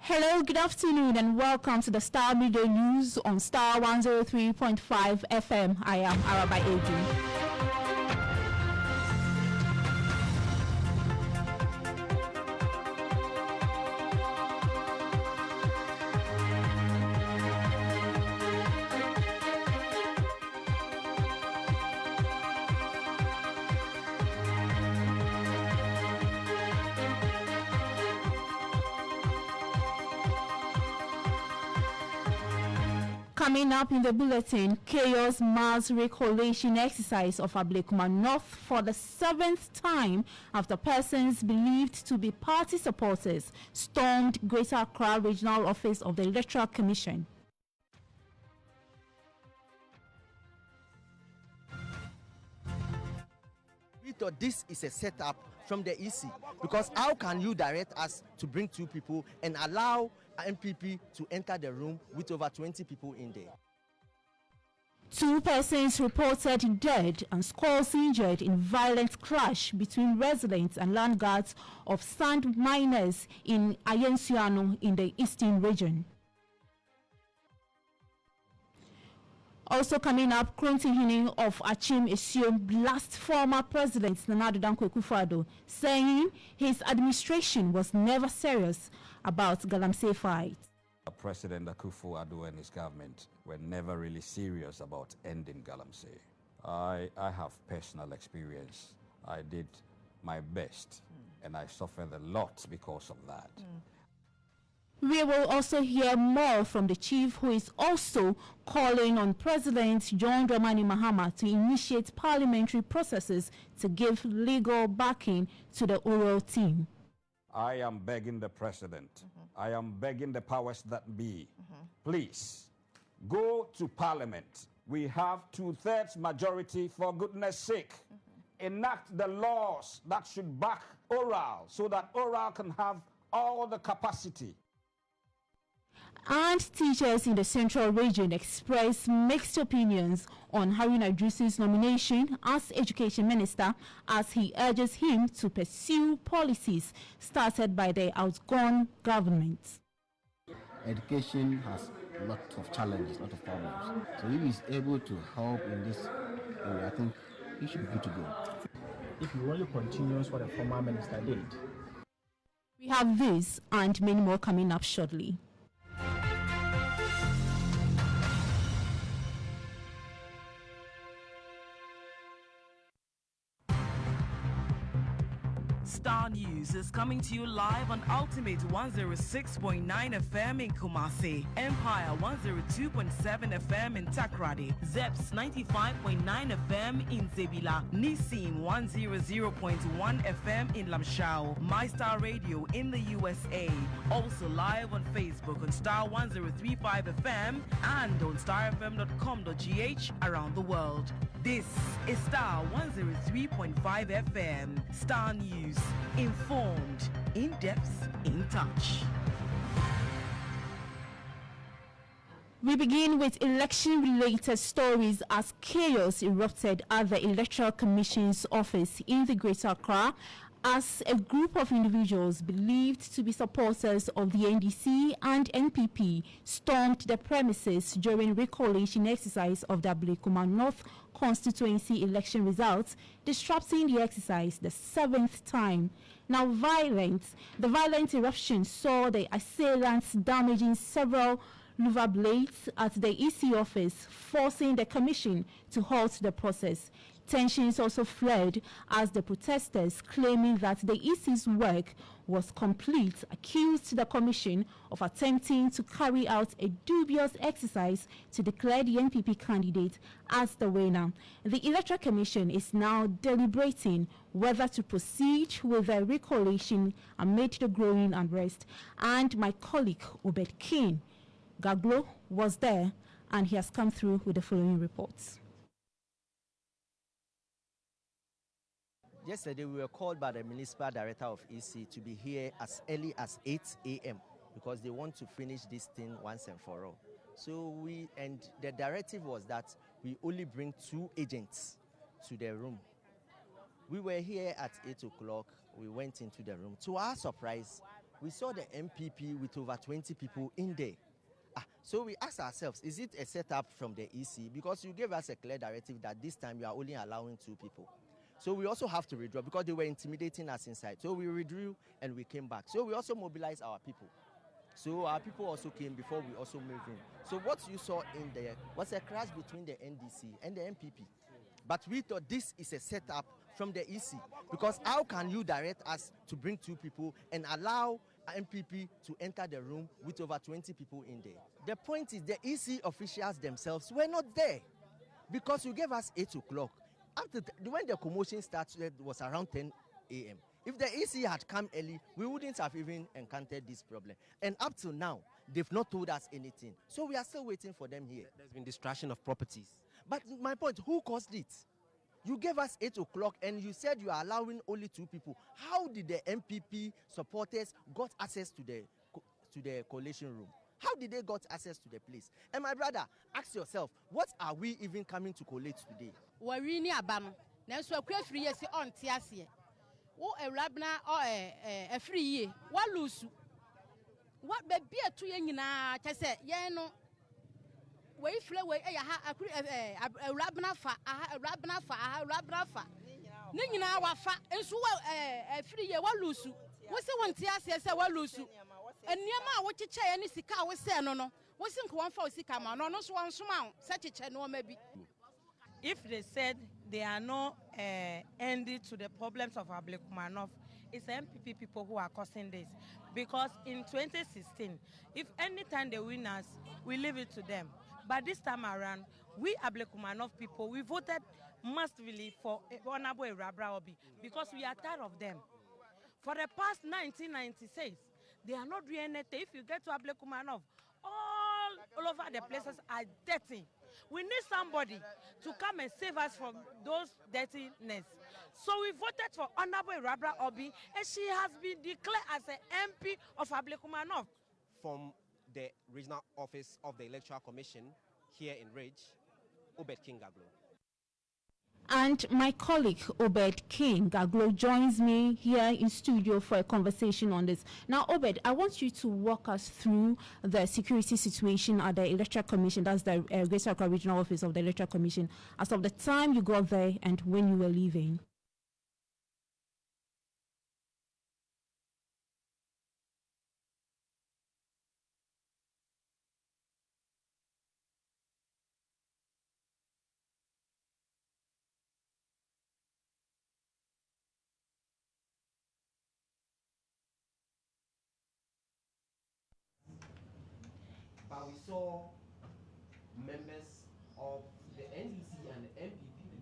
Hello, good afternoon, and welcome to the Starr Midday News on Starr 103.5 FM. I am Araba Edu. Coming up in the bulletin, chaos mass recoalition exercise of Ablekuma North for the 7th time after persons believed to be party supporters stormed Greater Accra Regional Office of the Electoral Commission. We thought this is a setup from the EC, because how can you direct us to bring 2 people and allow MPP to enter the room with over 20 people in there? 2 persons reported dead and scores injured in violent clash between residents and land guards of sand miners in Ayensuano in the eastern region. Also coming up, Kronti of Achim Esio blast former President Nana Addo Dankwa Akufo-Addo, saying his administration was never serious about Galamsey fight. President Akufo-Addo and his government were never really serious about ending Galamsey. I have personal experience. I did my best and I suffered a lot because of that. We will also hear more from the chief, who is also calling on President John Dramani Mahama to initiate parliamentary processes to give legal backing to the oral team. I am begging the president, I am begging the powers that be, please go to parliament. We have 2/3 majority, for goodness sake. Enact the laws that should back oral so that oral can have all the capacity. And teachers in the central region express mixed opinions on Haruna Idris's nomination as education minister, as he urges him to pursue policies started by the outgone government. Education has a lot of challenges, a lot of problems. So if he's able to help in this area, I think he should be good to go. If he only continues what the former minister did. We have this and many more coming up shortly. Starr News is coming to you live on Ultimate 106.9 FM in Kumasi, Empire 102.7 FM in Takrady, Zeps 95.9 FM in Zebila, Nissim 100.1 FM in Lamshao, My Star Radio in the USA. Also live on Facebook on Starr 103.5 FM and on starfm.com.gh around the world. This is Starr 103.5 FM. Starr News. Informed, in depth, in touch. We begin with election-related stories as chaos erupted at the Electoral Commission's office in the Greater Accra as a group of individuals believed to be supporters of the NDC and NPP stormed the premises during recollation exercise of the Ablekuma North constituency election results, disrupting the exercise the 7th time. Now, the violent eruption saw the assailants damaging several louver blades at the EC office, forcing the commission to halt the process. Tensions also flared as the protesters, claiming that the EC's work was complete, accused the commission of attempting to carry out a dubious exercise to declare the NPP candidate as the winner. The Electoral Commission is now deliberating whether to proceed with the recollation amid the growing unrest. And my colleague Obed King Gaglo was there, and he has come through with the following reports. Yesterday, we were called by the Municipal Director of EC to be here as early as 8 a.m. because they want to finish this thing once and for all. So the directive was that we only bring 2 agents to the room. We were here at 8 o'clock. We went into the room. To our surprise, we saw the MPP with over 20 people in there. So we asked ourselves, is it a setup from the EC? Because you gave us a clear directive that this time you are only allowing 2 people. So we also have to withdraw because they were intimidating us inside. So we withdrew and we came back. So we also mobilized our people. So our people also came before we also moved in. So what you saw in there was a clash between the NDC and the MPP. But we thought this is a setup from the EC, because how can you direct us to bring 2 people and allow MPP to enter the room with over 20 people in there? The point is the EC officials themselves were not there, because you gave us 8 o'clock. After when the commotion started was around 10 a.m. If the EC had come early, we wouldn't have even encountered this problem. And up till now, they've not told us anything. So we are still waiting for them here. There's been destruction of properties. But my point, who caused it? You gave us 8 o'clock and you said you are allowing only 2 people. How did the MPP supporters got access to the collation room? How did they got access to the place? And my brother, ask yourself, what are we even coming to collate today? Warini abano. Na so akwa free yes on tiase. Wo ewrabna o free ye. Wa lusu. Wa baby atu ye nyina kyese ye no we fle we ya ha ewrabna fa ewrabna fa ne nyina wa fa enso wa free ye wa lusu. Wo se won tiase se wa lusu. Eniama wo kyeche ye ne sika wo se no no. Wo se nko won fa sika ma no no so won soma se kyeche no ma bi. If they said they are not ending to the problems of Ablekumanov, it's MPP people who are causing this. Because in 2016, if any time they win us, we leave it to them. But this time around, we Ablekumanov people, we voted massively for Honorable Rabra Obi because we are tired of them. For the past 1996, they are not doing anything. If you get to Ablekumanov, all over the places are dirty. We need somebody to come and save us from those dirtiness. So we voted for Honorable Rabra Obi, and she has been declared as an MP of Ablekumanov. From the regional office of the Electoral Commission here in Ridge, Obed King Gaglo. And my colleague Obed King Gaglo joins me here in studio for a conversation on this. Now, Obed, I want you to walk us through the security situation at the Electoral Commission. That's the Greater Accra Regional Office of the Electoral Commission, as of the time you got there and when you were leaving. But we saw members of the NDC and the MPP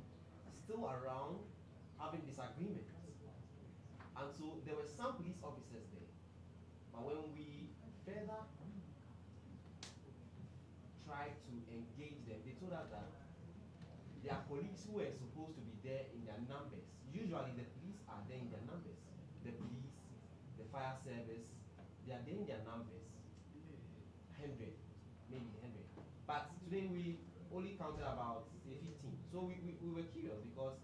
still around having disagreements. And so there were some police officers there. But when we further tried to engage them, they told us that their colleagues who were supposed to be there in their numbers, usually the police are there in their numbers. The police, the fire service, they are there in their numbers. 100, maybe 100. But today we only counted about say 15. So we were curious because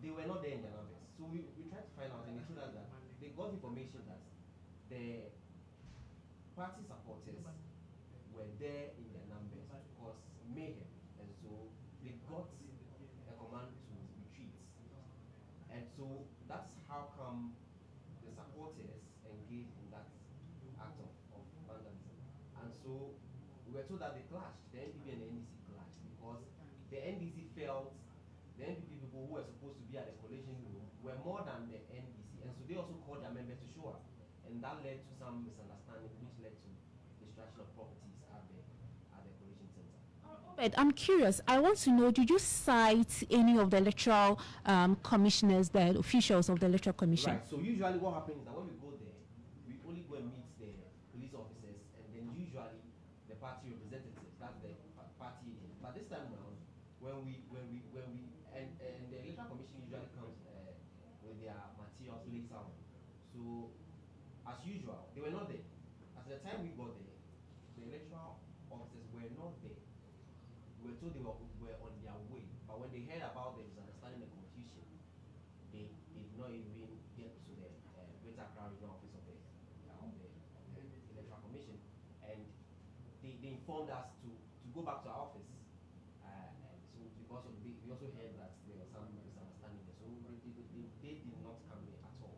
they were not there in their numbers. So we tried to find out, and they told us that they got information that the party supporters were there in their numbers to cause mayhem. And so they got a command to retreat. And so that's how come the supporters engaged in that act of vandalism. And so we were told that they clashed, the NPP and the NDC clashed, because the NDC felt the NPP people who were supposed to be at the collation room were more than the NDC, and so they also called their members to show up, and that led to some misunderstanding, which led to destruction of properties at the collation center. But I'm curious, I want to know, did you cite any of the electoral commissioners, the officials of the electoral commission? Right, so usually what happens is that when we go there, we only go and meet the police officers, and then usually the party representatives, that's the party agent. But this time around, when we and the electoral commission usually comes with their materials later on. So as usual, they were not there. At the time we got there, the electoral officers were not there. We were told they were on their way, but when they heard about the misunderstanding and confusion, they did not even get to the Greater Accra Regional informed us to go back to our office. So because of we also heard that there was some misunderstanding there, so they did not come here at all.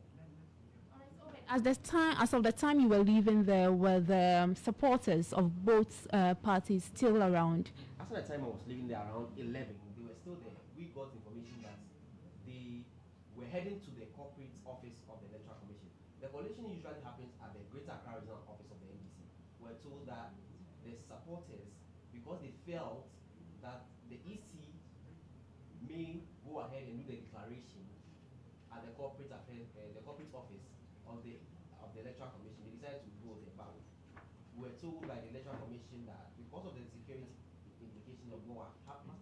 As of the time you were leaving there, were the supporters of both parties still around? As of the time I was leaving there around 11, they were still there. We got information that they were heading to the corporate office of the Electoral Commission. The coalition usually happens at the Greater Accra Regional Office of the NDC. We're told that the supporters, because they felt that the EC may go ahead and do the declaration at the corporate office of the Electoral Commission, they decided to go there. But we were told by the Electoral Commission that because of the security implication of what happened,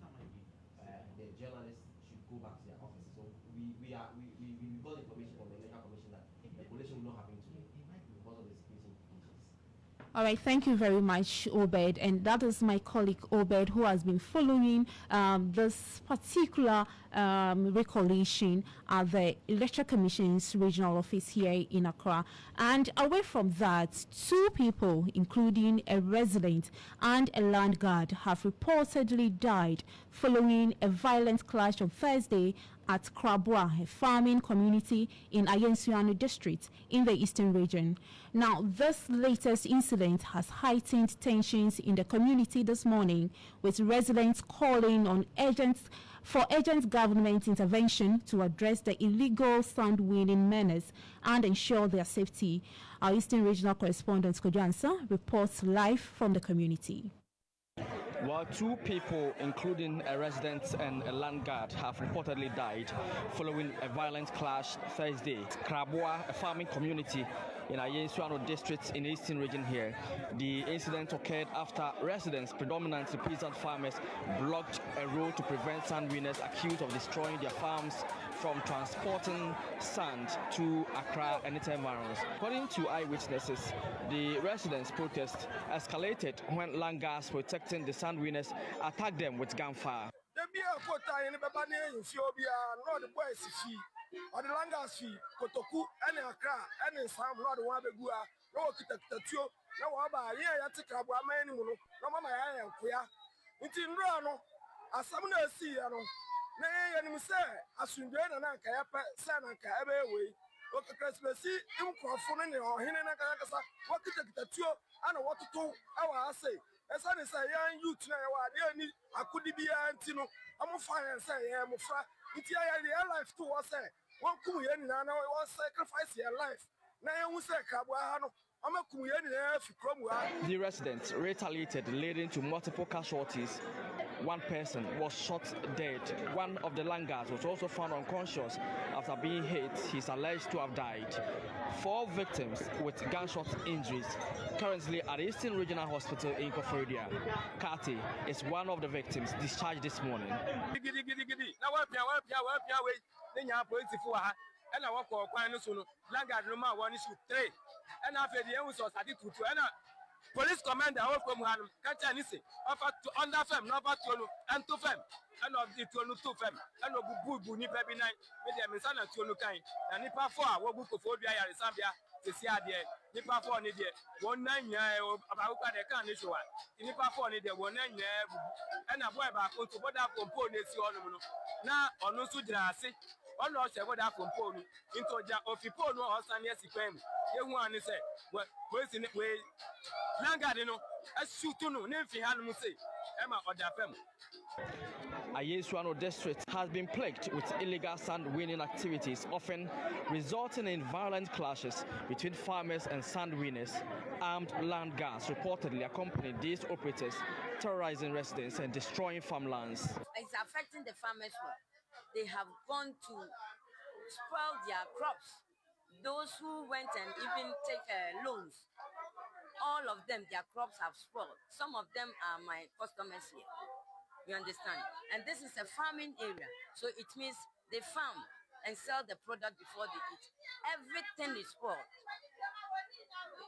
the journalists should go back to their office. So we got information from the Electoral Commission that the coalition will not happen today because of the security implications. All right, thank you very much, Obed. And that is my colleague, Obed, who has been following this particular recollection at the Electoral Commission's regional office here in Accra. And away from that, 2 people, including a resident and a land guard, have reportedly died following a violent clash on Thursday at Krabwa, a farming community in Ayensuano district in the eastern region. Now, this latest incident has heightened tensions in the community this morning, with residents calling on urgent government intervention to address the illegal sand winning menace and ensure their safety. Our eastern regional correspondent Kojansa reports live from the community. Well, 2 people, including a resident and a land guard, have reportedly died following a violent clash Thursday. Krabwa, a farming community in Ayensuano district in the eastern region here. The incident occurred after residents, predominantly peasant farmers, blocked a road to prevent sand winners accused of destroying their farms from transporting sand to Accra and its environs. According to eyewitnesses, the residents' protest escalated when land guards protecting the sand winners attacked them with gunfire. The residents retaliated, leading to multiple casualties. 1 person was shot dead. One of the land guards was also found unconscious after being hit. He's alleged to have died. 4 victims with gunshot injuries currently at the Eastern Regional Hospital in Koforidua. Kati is one of the victims discharged this morning. Police commander all from Hanum, Katanisi, offer to under fem, number 2 and 2 fem, and of the 2 fem, and of Bubu Nipa Benai, with them in San Antonio kind, and Nipa 4, what book of Phobia in Zambia, the Sia, Nipa 4 Nidia, 1 9 year about the Kanisua, Nipa 4 Nidia, 1 9 year, and a boy back to what up components you all know. Now, on no Sudrasi, on no what up component, into the Ofipono or Sanya Siquem. You want to say, what was in it way? Langadino, as Sutuno, Nefi Hanumuse, Emma or Dafem. Ayensuano district has been plagued with illegal sand winning activities, often resulting in violent clashes between farmers and sand winners. Armed land guards reportedly accompanied these operators, terrorizing residents and destroying farmlands. It's affecting the farmers. They have gone to spoil their crops. Those who went and even take loans, all of them, their crops have spoiled. Some of them are my customers here. You understand? And this is a farming area. So it means they farm and sell the product before they eat. Everything is spoiled.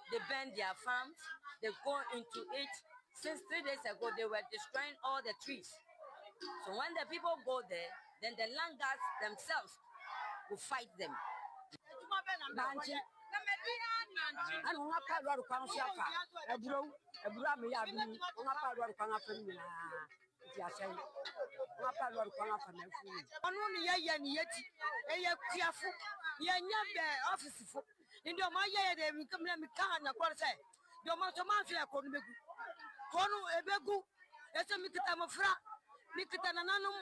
They burn their farms. They go into it. Since 3 days ago, they were destroying all the trees. So when the people go there, then the land guards themselves will fight them. Ebrami ya bi on apa ro kan afa ni na ti ase on apa ro kan afa na fu onu ni ye ni yeti eye kuafo ye nya be office fo ndi o ma ye de mi kamna mi kan na kwor se do ma so ma fi ko no begu kono ebegu ese mi kita mafra mi kita nananum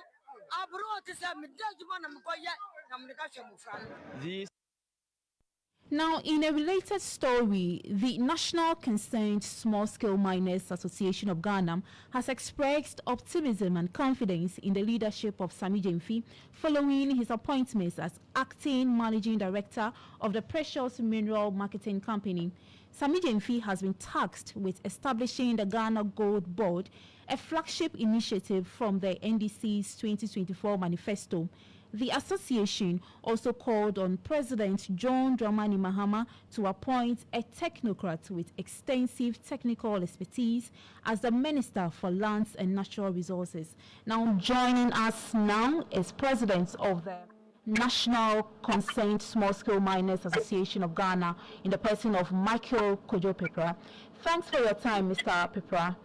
abro ti se mi dajuma na mi ko ye na mi ka she mafra. Now, in a related story, the National Concerned Small-Scale Miners Association of Ghana has expressed optimism and confidence in the leadership of Sami Gyamfi following his appointment as acting managing director of the Precious Mineral Marketing Company. Sami Gyamfi has been tasked with establishing the Ghana Gold Board, a flagship initiative from the NDC's 2024 manifesto. The association also called on President John Dramani Mahama to appoint a technocrat with extensive technical expertise as the Minister for Lands and Natural Resources. Now, joining us now is President of the National Concerned Small-Scale Miners Association of Ghana in the person of Michael Kojo-Pepra. Thanks for your time, Mr. Pepra.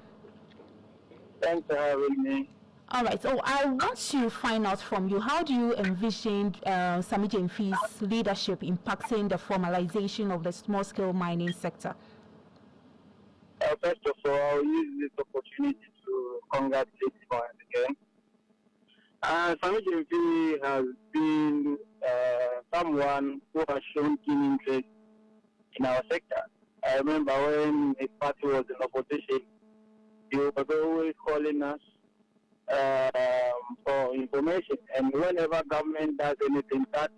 Thanks for having me. All right, so I want to find out from you, how do you envision Sami Gyamfi's leadership impacting the formalization of the small-scale mining sector? First of all, I'll use this opportunity to congratulate him again. Sami Gyamfi has been someone who has shown keen interest in our sector. I remember when his party was in opposition, he was always calling us for information, and whenever government does anything that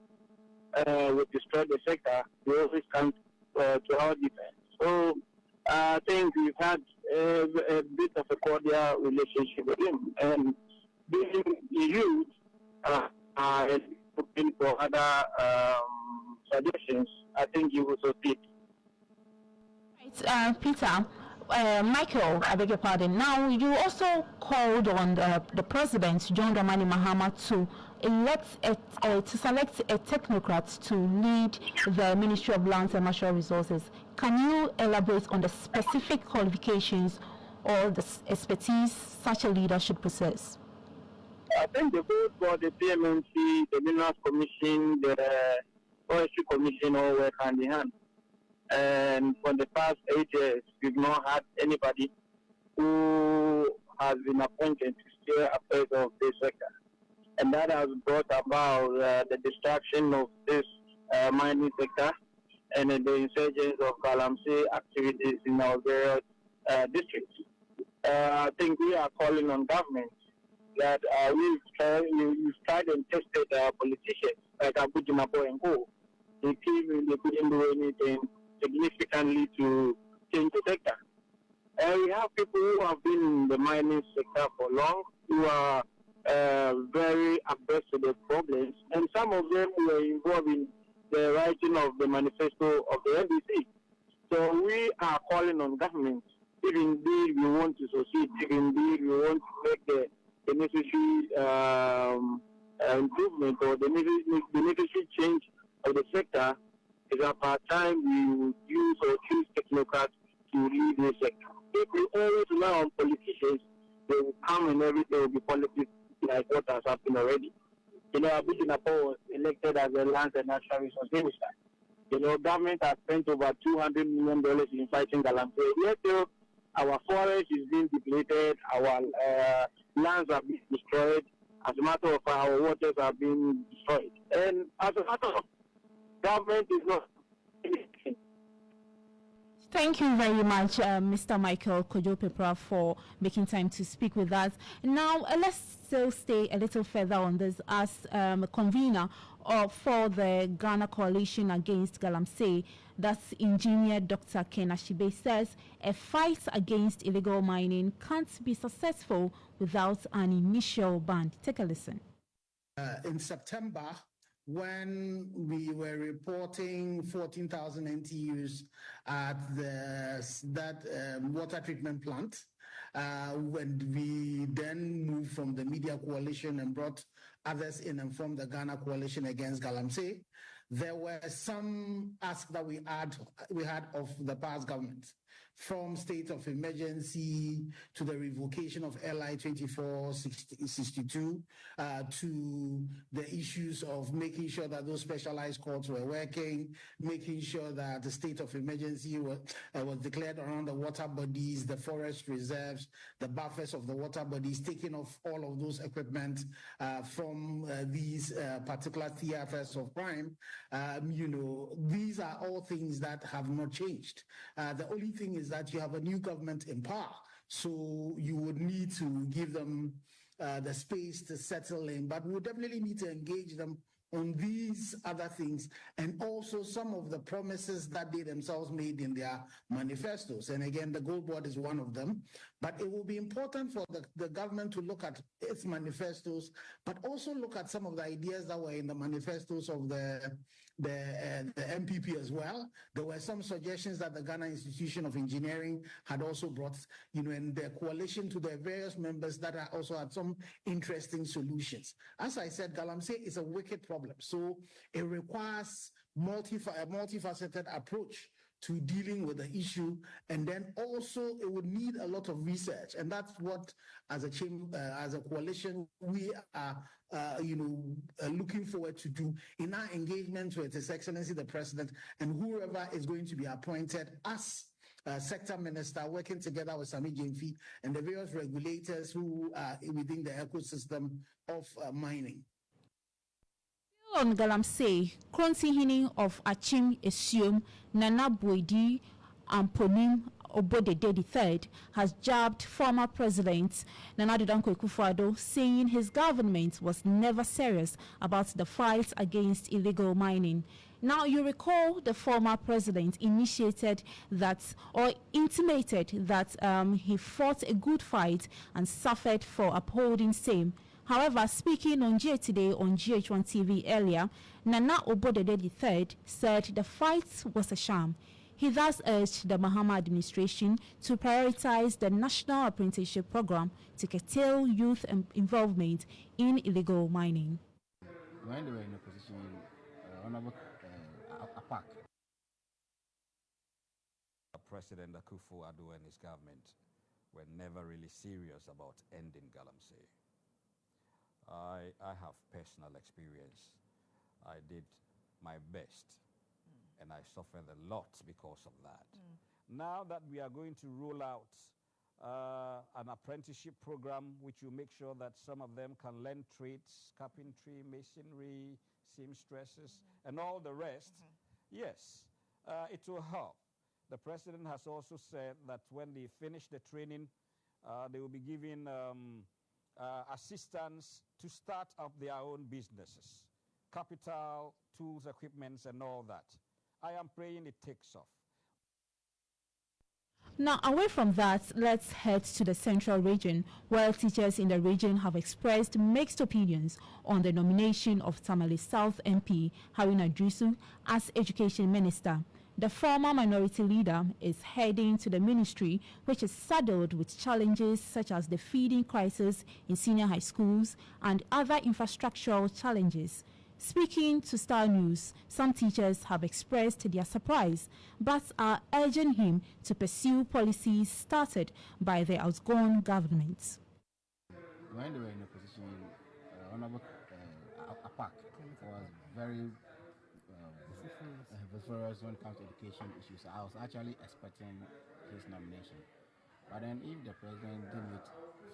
would destroy the sector, we always come to our defense. So I think we've had a bit of a cordial relationship with him, and being youth and looking for other suggestions, I think you will succeed. Right, Peter. Michael, I beg your pardon. Now, you also called on the President, John Dramani Mahama, to select a technocrat to lead the Ministry of Lands and Natural Resources. Can you elaborate on the specific qualifications or the expertise such a leader should possess? I think the board for the PMNC, the Minerals Commission, the Forestry Commission all work hand in hand. And for the past 8 years, we've not had anybody who has been appointed to steer affairs of this sector. And that has brought about the destruction of this mining sector and the insurgence of Galamsey activities in our various districts. I think we are calling on government that we've tried and tested politicians like Abu Jinapo and Co. They couldn't do anything significantly to change the sector. We have people who have been in the mining sector for long, who are very averse to the problems, and some of them were involved in the writing of the manifesto of the NDC. So we are calling on government, if indeed we want to succeed, if indeed we want to make the necessary improvement or the necessary change of the sector, it's about time we would use or choose technocrats to lead the sector. If we always rely on politicians, they will come and everything will be politics like what has happened already. You know, Abu Jinapo was elected as a Lands and Natural Resource Minister. You know, government has spent over $200 million in fighting Galamsey. Yet our forest is being depleted, our lands are being destroyed. As a matter of fact, our waters are being destroyed. And as a matter of government is not. Thank you very much, Mr. Michael Kojo-Pepra, for making time to speak with us. Now, let's still stay a little further on this as convener for the Ghana Coalition Against Galamsey. That's Engineer Dr. Ken Ashibe says a fight against illegal mining can't be successful without an initial ban. Take a listen. In September, when we were reporting 14,000 NTUs at that water treatment plant, when we then moved from the media coalition and brought others in and formed the Ghana Coalition Against Galamsey, there were some asks that we had of the past government. from state of emergency to the revocation of LI 2462 to the issues of making sure that those specialized courts were working, making sure that the state of emergency was declared around the water bodies, the forest reserves, the buffers of the water bodies, taking off all of those equipment from these particular theaters of crime. These are all things that have not changed. The only thing is that you have a new government in power, so you would need to give them the space to settle in, but we definitely need to engage them on these other things and also some of the promises that they themselves made in their manifestos. And again, the Gold Board is one of them. But it will be important for the government to look at its manifestos, but also look at some of the ideas that were in the manifestos of the MPP as well. There were some suggestions that the Ghana Institution of Engineering had also brought, in their coalition to their various members that also had some interesting solutions. As I said, Galamsey is a wicked problem. So it requires a multifaceted approach to dealing with the issue, and then also it would need a lot of research, and that's what, as a coalition, we are, looking forward to do in our engagement with His Excellency the President and whoever is going to be appointed as sector minister, working together with Sami Jemfi and the various regulators who are within the ecosystem of mining. On Galamsey, Kronsi of Achim Esium, Nana Boidi, and Ponim Obodede III has jabbed former President Nana Danko Akufo-Addo, saying his government was never serious about the fight against illegal mining. Now, you recall the former president initiated that or intimated that he fought a good fight and suffered for upholding same. However, speaking on GA Today on GH1 TV earlier, Nana Obodede III said the fight was a sham. He thus urged the Mahama administration to prioritize the National Apprenticeship Program to curtail youth involvement in illegal mining. When they were in opposition, Honorable Apak, President Akufo-Addo and his government were never really serious about ending Galamsey. I have personal experience. I did my best, and I suffered a lot because of that. Now that we are going to roll out an apprenticeship program which will make sure that some of them can learn trades, carpentry, masonry, seamstresses, and all the rest, yes, it will help. The president has also said that when they finish the training, they will be given assistance to start up their own businesses, capital, tools, equipments, and all that. I am praying it takes off. Now, away from that, let's head to the central region, where teachers in the region have expressed mixed opinions on the nomination of Tamale South MP Haruna Dusu as Education Minister. The former minority leader is heading to the ministry, which is saddled with challenges such as the feeding crisis in senior high schools and other infrastructural challenges. Speaking to Starr News, some teachers have expressed their surprise, but are urging him to pursue policies started by the outgone government. When they were in opposition, Honorable Apak was very vociferous when it comes to education issues. I was actually expecting his nomination. But then if the president deemed it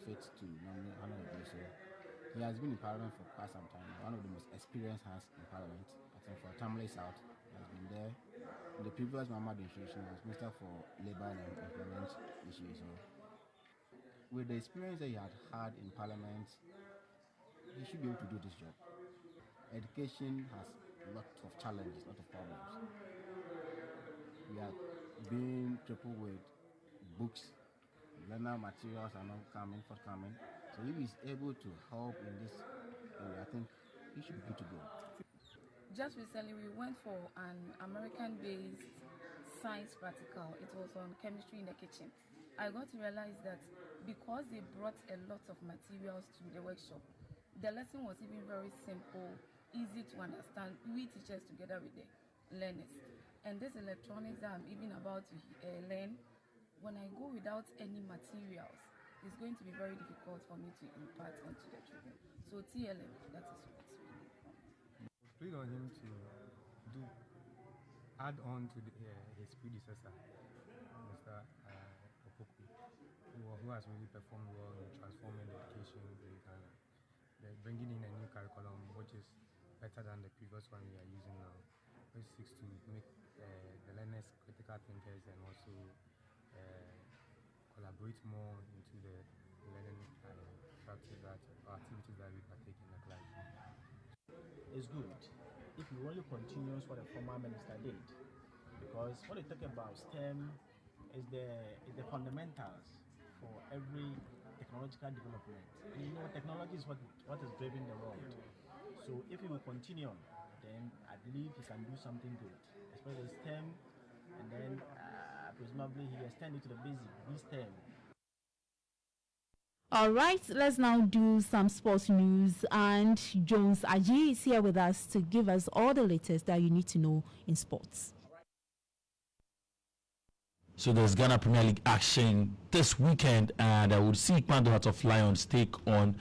fit to nominate Honorable Dusu, he has been in Parliament for quite some time, one of the most experienced hands in Parliament. I think for Tamale South, he has been there. In the previous Mahama administration, he was Minister for Labour and Employment Issues. So, with the experience that he had in Parliament, he should be able to do this job. Education has a lot of challenges, a lot of problems. We are being tripled with books, learner materials are not forthcoming. So if he's able to help in this area, I think he should be good to go. Just recently, we went for an American-based science practical. It was on chemistry in the kitchen. I got to realize that because they brought a lot of materials to the workshop, the lesson was even very simple, easy to understand. We teachers together with the learners. And this electronics that I'm even about to learn, when I go without any materials, it's going to be very difficult for me to impart onto the children. So TLM, that is what's really important. Plead on him to add on to his predecessor, Mr. Opoku, who has really performed well in transforming the education in Ghana. They're bringing in a new curriculum which is better than the previous one we are using now, which seeks to make the learners critical thinkers and also collaborate more into the learning practice or activities that we partake in the class. It's good if you only continues what the former minister did, because what they talk about STEM is the fundamentals for every technological development. And you know, technology is what is driving the world. So if he will continue on, then I believe he can do something good, especially STEM, and then presumably he extend it to the basic, STEM. All right, let's now do some sports news. And Jones Aji is here with us to give us all the latest that you need to know in sports. So there's Ghana Premier League action this weekend, and I would see Pando Heart of Lions take on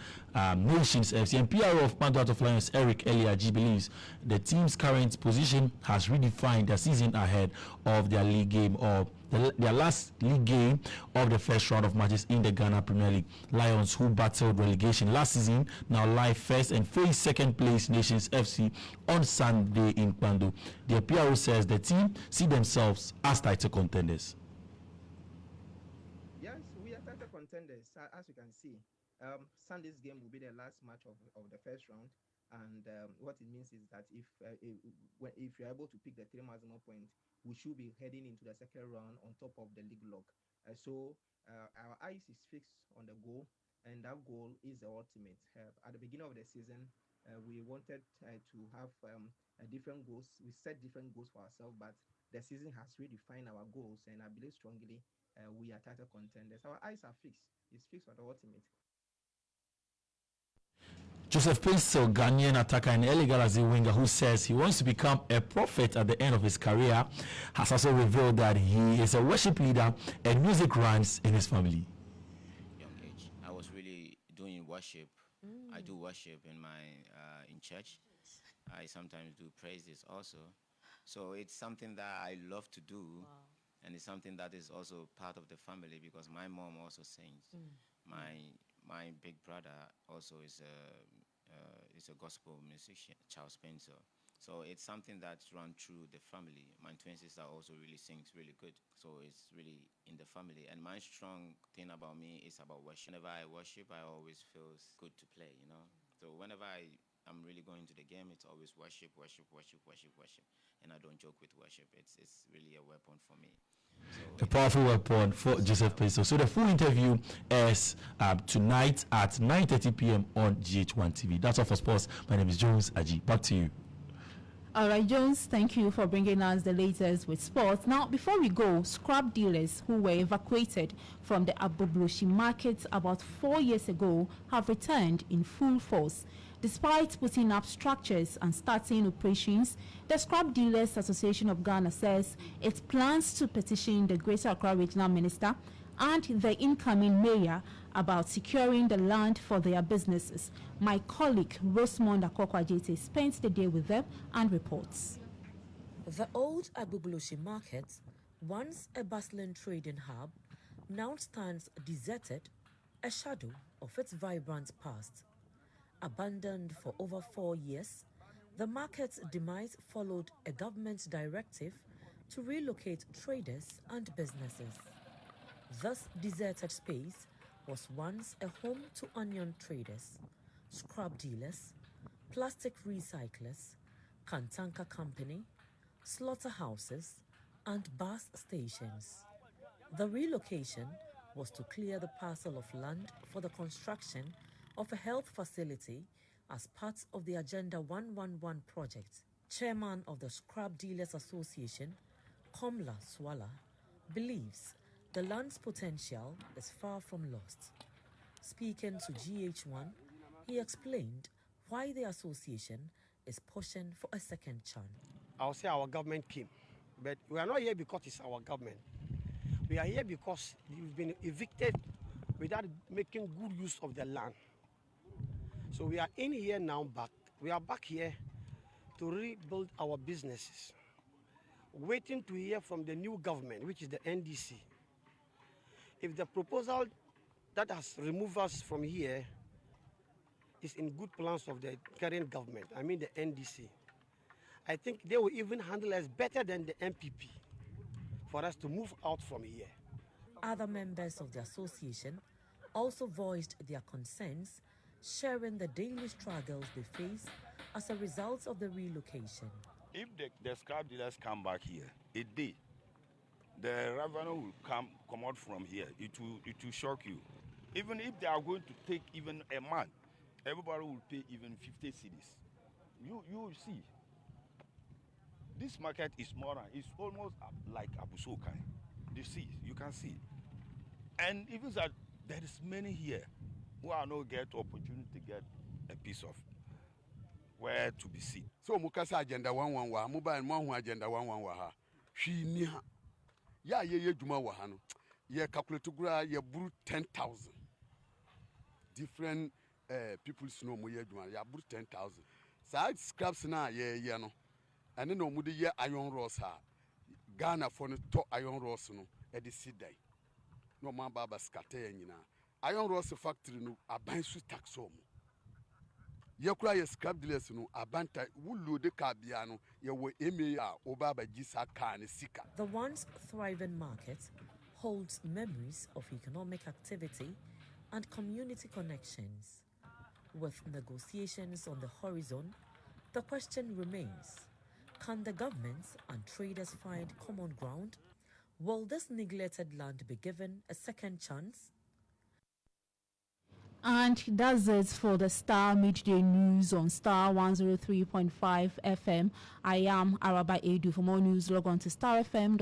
Nations FC. And PRO of Pando Heart of Lions, Eric Eliaji, believes the team's current position has redefined the season ahead of their league game, or their last league game of the first round of matches in the Ghana Premier League. Lions, who battled relegation last season, now lie first and face second place Nations FC on Sunday in Pando. The PRO says the team see themselves as title contenders. Yes, we are title contenders, as you can see. Sunday's game will be the last match of the first round, and what it means is that if you're able to pick the 3 maximum points, we should be heading into the second round on top of the league log. So our eyes is fixed on the goal, and that goal is the ultimate. At the beginning of the season, we wanted to have different goals. We set different goals for ourselves, but the season has redefined our goals, and I believe strongly we are title contenders. Our eyes are fixed. It's fixed on the ultimate. Joseph Pencil, Ghanaian attacker and early Galaxy winger, who says he wants to become a prophet at the end of his career, has also revealed that he is a worship leader and music runs in his family. Young age, I was really doing worship. I do worship in church. I sometimes do praises also. So it's something that I love to do. Wow. And it's something that is also part of the family, because my mom also sings. My big brother also is a gospel musician, Charles Spencer. So it's something that's run through the family. My twin sister also really sings really good. So it's really in the family. And my strong thing about me is about worship. Whenever I worship, I always feel good to play, you know. So whenever I'm really going to the game, it's always worship. And I don't joke with worship. It's really a weapon for me. A powerful weapon for Joseph Peso. So the full interview is tonight at 9:30 p.m. on GH1 TV. That's all for sports. My name is Jones Aji. Back to you. All right, Jones, thank you for bringing us the latest with sports. Now, before we go, scrap dealers who were evacuated from the Abobloshi market about 4 years ago have returned in full force. Despite putting up structures and starting operations, the Scrap Dealers Association of Ghana says it plans to petition the Greater Accra Regional Minister and the incoming mayor about securing the land for their businesses. My colleague Rosemond Akokwajete spent the day with them and reports. The old Abubloshi market, once a bustling trading hub, now stands deserted, a shadow of its vibrant past. Abandoned for over 4 years, the market's demise followed a government directive to relocate traders and businesses. This deserted space was once a home to onion traders, scrap dealers, plastic recyclers, Kantanka Company, slaughterhouses, and bus stations. The relocation was to clear the parcel of land for the construction of a health facility as part of the Agenda 111 project. Chairman of the Scrap Dealers Association, Komla Swala, believes the land's potential is far from lost. Speaking to GH1, he explained why the association is pushing for a second chance. I'll say our government came, but we are not here because it's our government. We We are here because we've been evicted without making good use of the land. So we are in here now back. We are back here to rebuild our businesses, waiting to hear from the new government, which is the NDC. If the proposal that has removed us from here is in good plans of the current government, I mean the NDC, I think they will even handle us better than the MPP for us to move out from here. Other members of the association also voiced their concerns, sharing the daily struggles they face as a result of the relocation. If the scrap dealers come back here, the revenue will come out from here. It will shock you. Even if they are going to take even a month, everybody will pay even 50 cedis. You will see. This market is it's almost like Abusokai. You can see. And even that there is many here who are not get opportunity to get a piece of where to be seen. So mukasa agenda 111 mobile mo agenda 111 ha. Hwi ni ha. Ya ye dwuma wa ha no. Ye calculate gura ye buru 10,000. Different people know mo ye dwuma ya buru 10,000. Side scraps na ye no. And no mu de ye iron rods ha. Ghana for no to iron rods no e de sidai. No man baba scatter nyina. Iron rods factory no abansu tax o. Yakura ye scrap dealers no abanta wulu de car bia no ye wo emea obaba gisa car ne sika. The once thriving market holds memories of economic activity and community connections. With negotiations on the horizon, the question remains: can the governments and traders find common ground? Will this neglected land be given a second chance? And that's it for the Star Midday News on Star 103.5 FM. I am Araba Edu. For more news, log on to starfm.com.gh.